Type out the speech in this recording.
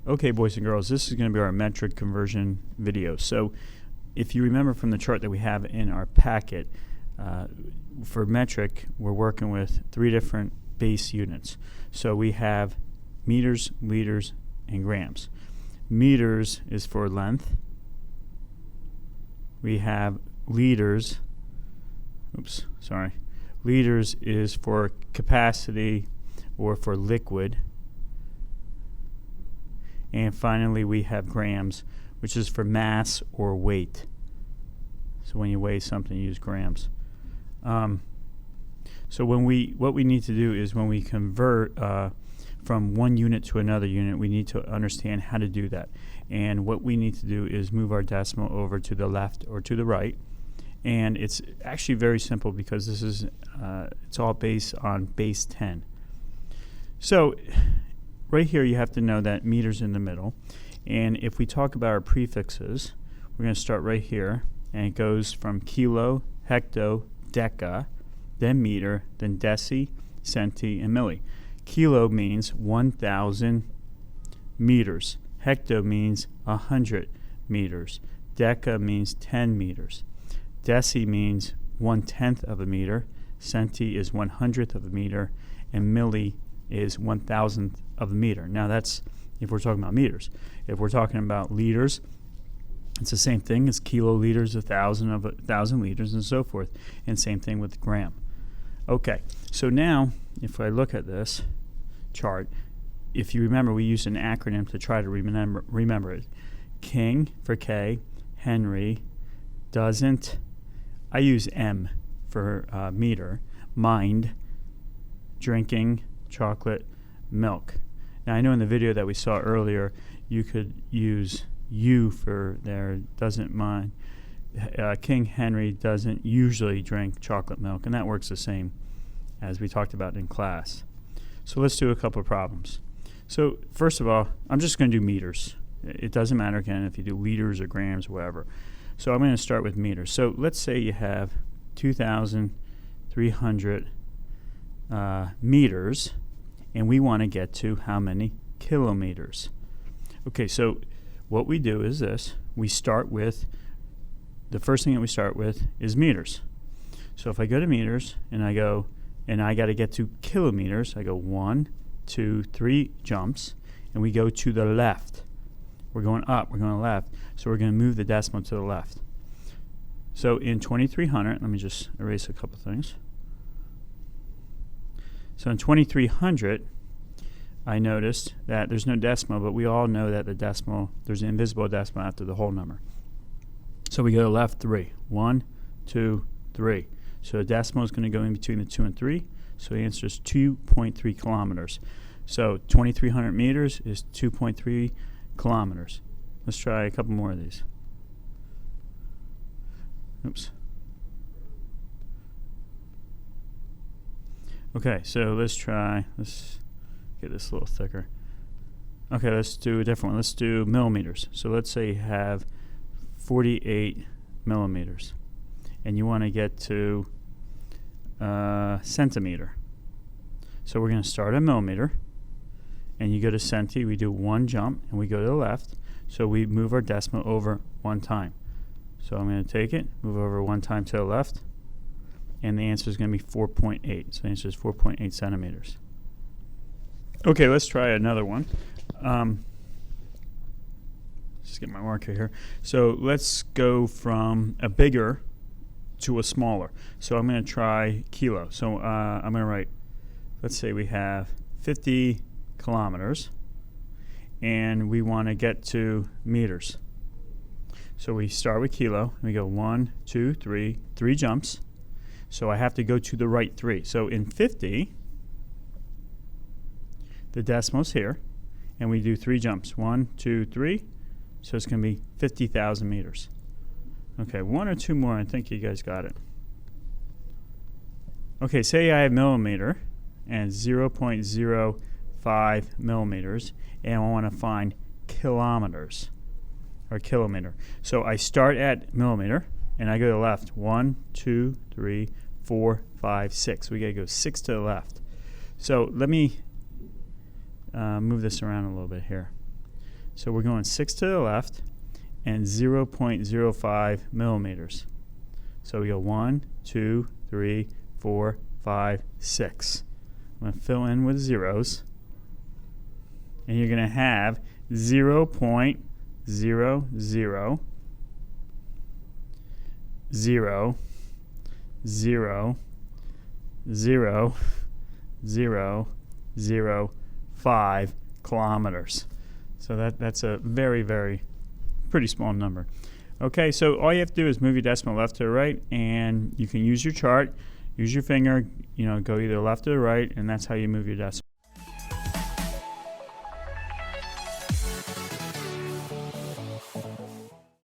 Okay, boys and girls, this is going to be our metric conversion video. So if you remember from the chart that we have in our packet, for metric, we're working with 3 different base units. So we have meters, liters, and grams. Meters is for length. We have liters. Liters is for capacity or for liquid. And finally, we have grams, which is for mass or weight. So when you weigh something, you use grams. So what we need to do is when we convert from one unit to another unit, we need to understand how to do that. And what we need to do is move our decimal over to the left or to the right. And it's actually very simple because this is it's all based on base 10. So right here you have to know that meters in the middle. And if we talk about our prefixes, we're going to start right here. And it goes from kilo, hecto, deca, then meter, then deci, centi, and milli. Kilo means 1,000 meters. Hecto means 100 meters. Deca means 10 meters. Deci means 1/10 of a meter. Centi is 1/100th of a meter. And milli is 1,000th of a meter. Now that's if we're talking about meters. If we're talking about liters, it's the same thing as kiloliters, 1,000 liters, and so forth. And same thing with gram. Okay, so now if I look at this chart, if you remember, we used an acronym to try to remember it. King for K, Henry, doesn't, I use M for meter, mind, drinking, chocolate, milk. Now I know in the video that we saw earlier, you could use U for there, doesn't mind. King Henry doesn't usually drink chocolate milk, and that works the same as we talked about in class. So let's do a couple of problems. So first of all, I'm just going to do meters. It doesn't matter again if you do liters or grams or whatever. So I'm going to start with meters. So let's say you have 2,300 meters, and we want to get to how many kilometers? Okay, so what we do is this. We start with, the first thing that we start with is meters. So if I go to meters and I go, and I got to get to kilometers, I go 1, 2, 3 jumps, and we go to the left. We're going up, we're going left, so we're going to move the decimal to the left. So in 2,300, let me just erase a couple things. So in 2,300, I noticed that there's no decimal, but we all know that the decimal, there's an invisible decimal after the whole number. So we go to left 3. 1, 2, 3. So the decimal is going to go in between the 2 and 3. So the answer is 2.3 kilometers. So 2,300 meters is 2.3 kilometers. Let's try a couple more of these. Oops. Okay, so let's get this a little thicker. Okay, let's do a different one. Let's do millimeters. So let's say you have 48 millimeters, and you want to get to centimeter. So we're going to start at millimeter, and you go to centi. We do 1 jump, and we go to the left. So we move our decimal over 1 time. So I'm going to take it, move over 1 time to the left, and the answer is going to be 4.8. So the answer is 4.8 centimeters. Okay, let's try another one. Just get my marker here. So let's go from a bigger to a smaller. So I'm going to try kilo. So I'm going to write, let's say we have 50 kilometers, and we want to get to meters. So we start with kilo, and we go 1, 2, 3, 3 jumps. So I have to go to the right 3. So in 50, the decimal's here, and we do 3 jumps. 1, 2, 3. So it's going to be 50,000 meters. Okay, 1 or 2 more. I think you guys got it. Okay, say I have millimeter and 0.05 millimeters, and I want to find kilometers or kilometer. So I start at millimeter, and I go to the left. 1, 2, 3, 4, 5, 6. We got to go 6 to the left. So let me move this around a little bit here. So we're going 6 to the left and 0.05 millimeters. So we go 1, 2, 3, 4, 5, 6. I'm going to fill in with zeros. And you're going to have 0.00000000 0.005 kilometers. So that's a very, very pretty small number. Okay, so all you have to do is move your decimal left to the right, and you can use your chart, use your finger, go either left or right, and that's how you move your decimal.